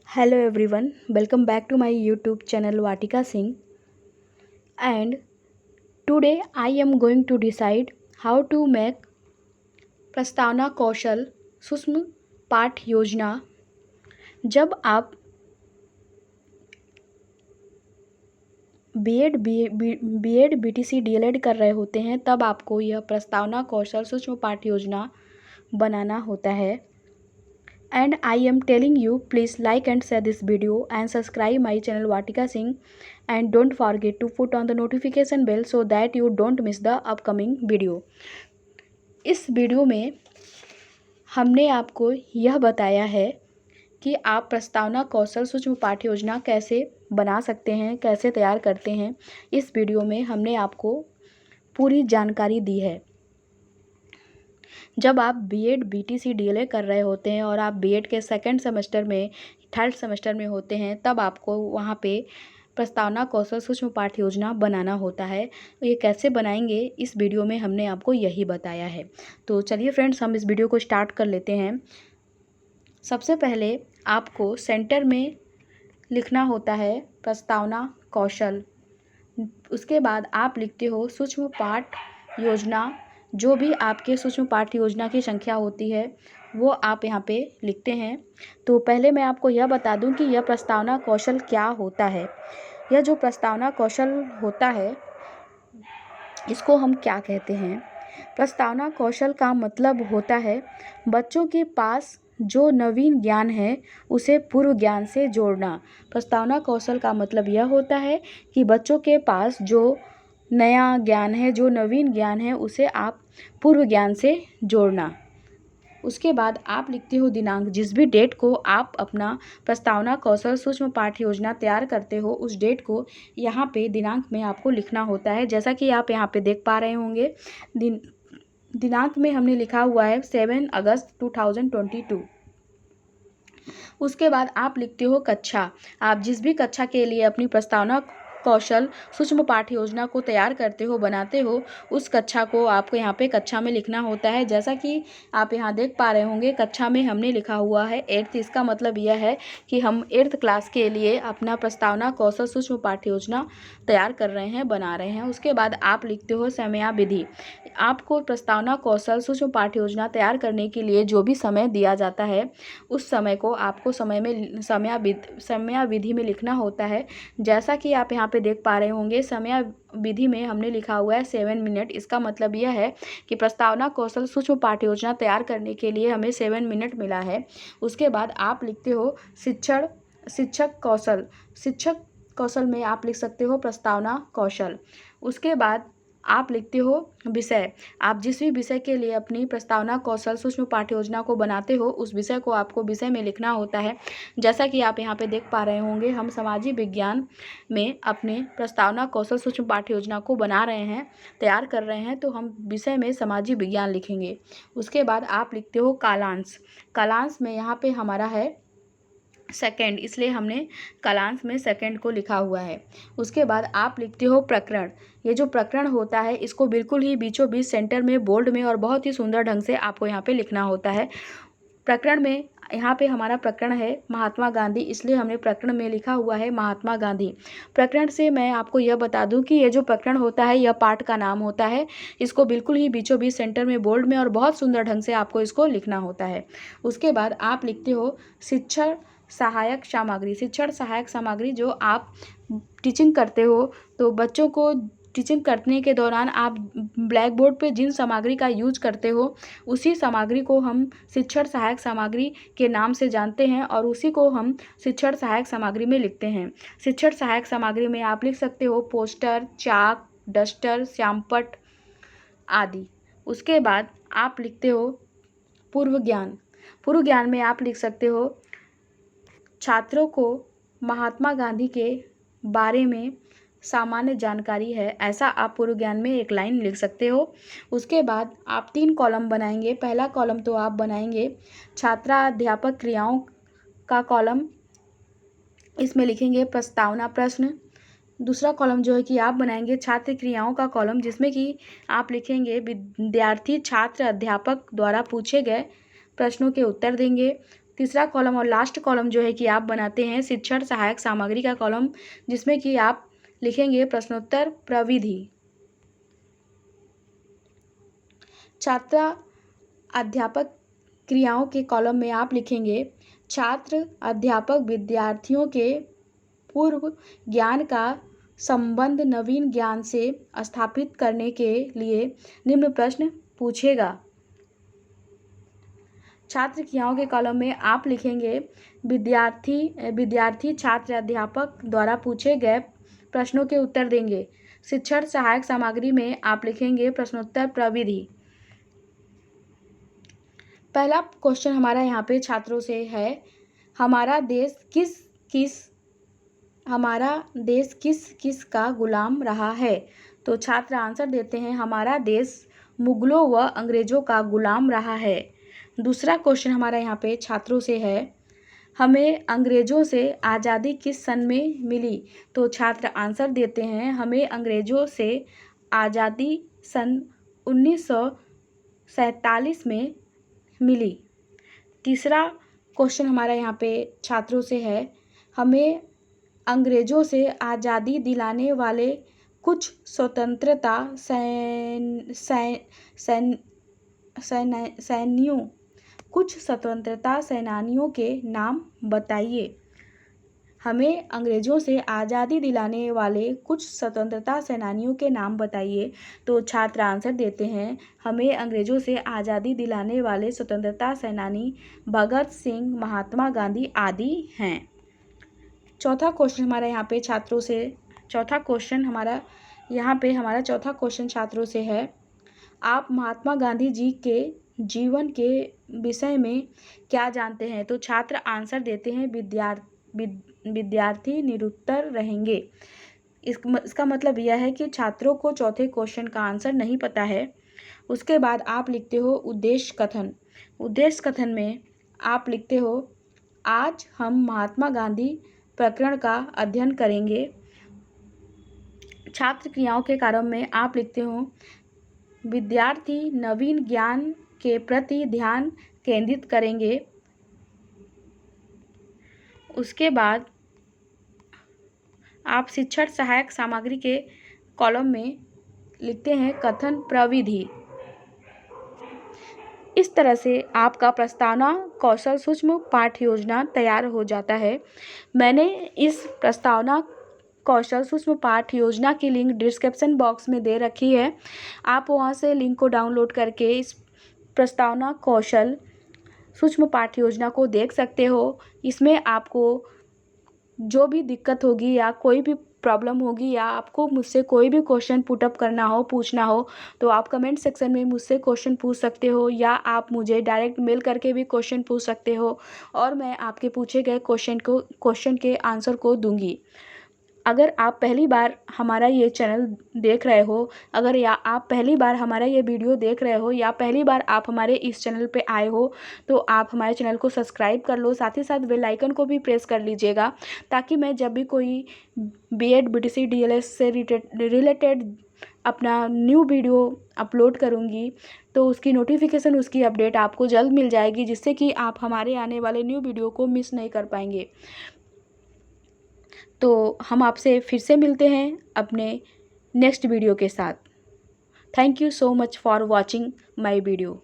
Hello everyone, welcome back to my YouTube channel Vatika Singh, and today I am going to decide how to make प्रस्तावना कौशल सूक्ष्म पाठ योजना। जब आप BEd BTC DElEd कर रहे होते हैं तब आपको यह प्रस्तावना कौशल सूक्ष्म पाठ योजना बनाना होता है। And I am telling you, please like and share this video and subscribe my channel Vatika Singh, and don't forget to put on the notification bell so that you don't miss the upcoming video। इस video में हमने आपको यह बताया है कि आप प्रस्तावना कौशल सूक्ष्म पाठ योजना कैसे बना सकते हैं, कैसे तैयार करते हैं। इस वीडियो में हमने आपको पूरी जानकारी दी है। जब आप बीएड बीटीसी डीएलएड कर रहे होते हैं और आप बीएड के सेकंड सेमेस्टर में, थर्ड सेमेस्टर में होते हैं, तब आपको वहाँ पे प्रस्तावना कौशल सूक्ष्म पाठ योजना बनाना होता है। ये कैसे बनाएंगे इस वीडियो में हमने आपको यही बताया है। तो चलिए फ्रेंड्स, हम इस वीडियो को स्टार्ट कर लेते हैं। सबसे पहले आपको सेंटर में लिखना होता है प्रस्तावना कौशल। उसके बाद आप लिखते हो सूक्ष्म पाठ योजना। जो भी आपके सूक्ष्म पाठ योजना की संख्या होती है वो आप यहाँ पे लिखते हैं। तो पहले मैं आपको यह बता दूं कि यह प्रस्तावना कौशल क्या होता है। यह जो प्रस्तावना कौशल होता है इसको हम क्या कहते हैं। प्रस्तावना कौशल का मतलब होता है बच्चों के पास जो नवीन ज्ञान है उसे पूर्व ज्ञान से जोड़ना। प्रस्तावना कौशल का मतलब यह होता है कि बच्चों के पास जो नया ज्ञान है, जो नवीन ज्ञान है, उसे आप पूर्व ज्ञान से जोड़ना। उसके बाद आप लिखते हो दिनांक। जिस भी डेट को आप अपना प्रस्तावना कौशल सूक्ष्म पाठ योजना तैयार करते हो उस डेट को यहाँ पे दिनांक में आपको लिखना होता है। जैसा कि आप यहाँ पे देख पा रहे होंगे, दिनांक में हमने लिखा हुआ है 7 अगस्त 2022। उसके बाद आप लिखते हो कक्षा। आप जिस भी कक्षा के लिए अपनी प्रस्तावना कौशल सूक्ष्म पाठ योजना को तैयार करते हो, बनाते हो, उस कक्षा को आपको यहाँ पे कक्षा में लिखना होता है। जैसा कि आप यहाँ देख पा रहे होंगे, कक्षा में हमने लिखा हुआ है 8th। इसका मतलब यह है कि हम 8th क्लास के लिए अपना प्रस्तावना कौशल सूक्ष्म पाठ योजना तैयार कर रहे हैं, बना रहे हैं। उसके बाद आप लिखते हो समयाविधि। आपको प्रस्तावना कौशल सूक्ष्म पाठ योजना तैयार करने के लिए जो भी समय दिया जाता है उस समय को आपको समयाविधि में लिखना होता है। जैसा कि आप यहाँ पे देख पा रहे होंगे, समयाविधि में हमने लिखा हुआ है 7 मिनट। इसका मतलब यह है कि प्रस्तावना कौशल सूक्ष्म पाठ योजना तैयार करने के लिए हमें 7 मिनट मिला है। उसके बाद आप लिखते हो शिक्षक कौशल में आप लिख सकते हो प्रस्तावना कौशल। उसके बाद आप लिखते हो विषय। आप जिस भी विषय के लिए अपनी प्रस्तावना कौशल सूक्ष्म पाठ योजना को बनाते हो उस विषय को आपको विषय में लिखना होता है। जैसा कि आप यहाँ पे देख पा रहे होंगे, हम सामाजिक विज्ञान में अपने प्रस्तावना कौशल सूक्ष्म पाठ योजना को बना रहे हैं, तैयार कर रहे हैं, तो हम विषय में सामाजिक विज्ञान लिखेंगे। उसके बाद आप लिखते हो कालांश। कालांश में यहाँ पे हमारा है सेकंड, इसलिए हमने कालांश में सेकंड को लिखा हुआ है। उसके बाद आप लिखते हो प्रकरण। ये जो प्रकरण होता है इसको बिल्कुल ही बीचों बीच सेंटर में बोल्ड में और बहुत ही सुंदर ढंग से आपको यहाँ पे लिखना होता है। प्रकरण में यहाँ पे हमारा प्रकरण है महात्मा गांधी, इसलिए हमने प्रकरण में लिखा हुआ है महात्मा गांधी। प्रकरण से मैं आपको यह बता दूं कि ये जो प्रकरण होता है यह पाठ का नाम होता है। इसको बिल्कुल ही बीचों बीच सेंटर में बोल्ड में और बहुत सुंदर ढंग से आपको इसको लिखना होता है। उसके बाद आप लिखते हो शिक्षण सहायक सामग्री। शिक्षण सहायक सामग्री जो आप टीचिंग करते हो तो बच्चों को टीचिंग करने के दौरान आप ब्लैक बोर्ड पे जिन सामग्री का यूज करते हो उसी सामग्री को हम शिक्षण सहायक सामग्री के नाम से जानते हैं और उसी को हम शिक्षण सहायक सामग्री में लिखते हैं। शिक्षण सहायक सामग्री में आप लिख सकते हो पोस्टर, चाक, डस्टर, श्यामपट्ट आदि। उसके बाद आप लिखते हो पूर्व ज्ञान। पूर्व ज्ञान में आप लिख सकते हो छात्रों को महात्मा गांधी के बारे में सामान्य जानकारी है, ऐसा आप पूर्व ज्ञान में एक लाइन लिख सकते हो। उसके बाद आप 3 कॉलम बनाएंगे। पहला कॉलम तो आप बनाएंगे छात्राध्यापक क्रियाओं का कॉलम, इसमें लिखेंगे प्रस्तावना प्रश्न। दूसरा कॉलम जो है कि आप बनाएंगे छात्र क्रियाओं का कॉलम, जिसमें कि आप लिखेंगे विद्यार्थी छात्र अध्यापक द्वारा पूछे गए प्रश्नों के उत्तर देंगे। तीसरा कॉलम और लास्ट कॉलम जो है कि आप बनाते हैं शिक्षण सहायक सामग्री का कॉलम, जिसमें कि आप लिखेंगे प्रश्नोत्तर प्रविधि। छात्र अध्यापक क्रियाओं के कॉलम में आप लिखेंगे छात्र अध्यापक विद्यार्थियों के पूर्व ज्ञान का संबंध नवीन ज्ञान से स्थापित करने के लिए निम्न प्रश्न पूछेगा। छात्र क्रियाओं के कॉलम में आप लिखेंगे विद्यार्थी छात्र अध्यापक द्वारा पूछे गए प्रश्नों के उत्तर देंगे। शिक्षण सहायक सामग्री में आप लिखेंगे प्रश्नोत्तर प्रविधि। पहला क्वेश्चन हमारा यहाँ पे छात्रों से है, हमारा देश किस किस का गुलाम रहा है। तो छात्र आंसर देते हैं हमारा देश मुगलों व अंग्रेजों का गुलाम रहा है। दूसरा क्वेश्चन हमारा यहाँ पे छात्रों से है, हमें अंग्रेजों से आज़ादी किस सन में मिली। तो छात्र आंसर देते हैं हमें अंग्रेजों से आज़ादी सन 1947 में मिली। तीसरा क्वेश्चन हमारा यहाँ पे छात्रों से है, हमें अंग्रेजों से आज़ादी दिलाने वाले कुछ स्वतंत्रता सेनानियों के नाम बताइए। हमें अंग्रेजों से आज़ादी दिलाने वाले कुछ स्वतंत्रता सेनानियों के नाम बताइए। तो छात्र आंसर देते हैं हमें अंग्रेजों से आज़ादी दिलाने वाले स्वतंत्रता सेनानी भगत सिंह, महात्मा गांधी आदि हैं। चौथा क्वेश्चन हमारा यहाँ पे छात्रों से चौथा क्वेश्चन छात्रों से है, आप महात्मा गांधी जी के जीवन के विषय में क्या जानते हैं। तो छात्र आंसर देते हैं विद्यार्थी निरुत्तर रहेंगे। इसका मतलब यह है कि छात्रों को चौथे क्वेश्चन का आंसर नहीं पता है। उसके बाद आप लिखते हो उद्देश्य कथन। उद्देश्य कथन में आप लिखते हो, आज हम महात्मा गांधी प्रकरण का अध्ययन करेंगे। छात्र क्रियाओं के कॉलम में आप लिखते हो विद्यार्थी नवीन ज्ञान के प्रति ध्यान केंद्रित करेंगे। उसके बाद आप शिक्षण सहायक सामग्री के कॉलम में लिखते हैं कथन प्रविधि। इस तरह से आपका प्रस्तावना कौशल सूक्ष्म पाठ्य योजना तैयार हो जाता है। मैंने इस प्रस्तावना कौशल सूक्ष्म पाठ्य योजना की लिंक डिस्क्रिप्शन बॉक्स में दे रखी है। आप वहां से लिंक को डाउनलोड करके इस प्रस्तावना कौशल सूक्ष्म पाठ्य योजना को देख सकते हो। इसमें आपको जो भी दिक्कत होगी या कोई भी प्रॉब्लम होगी या आपको मुझसे कोई भी क्वेश्चन पुटअप करना हो, पूछना हो, तो आप कमेंट सेक्शन में मुझसे क्वेश्चन पूछ सकते हो या आप मुझे डायरेक्ट मेल करके भी क्वेश्चन पूछ सकते हो और मैं आपके पूछे गए क्वेश्चन के आंसर को दूंगी। अगर आप पहली बार हमारा ये चैनल देख रहे हो, आप पहली बार हमारा ये वीडियो देख रहे हो या पहली बार आप हमारे इस चैनल पे आए हो, तो आप हमारे चैनल को सब्सक्राइब कर लो। साथ ही साथ बेल आइकन को भी प्रेस कर लीजिएगा, ताकि मैं जब भी कोई बीएड बीटीसी डीएलएड से रिलेटेड अपना न्यू वीडियो अपलोड करूँगी तो उसकी नोटिफिकेशन, उसकी अपडेट आपको जल्द मिल जाएगी, जिससे कि आप हमारे आने वाले न्यू वीडियो को मिस नहीं कर पाएंगे। तो हम आपसे फिर से मिलते हैं अपने नेक्स्ट वीडियो के साथ। Thank you so much for watching my video.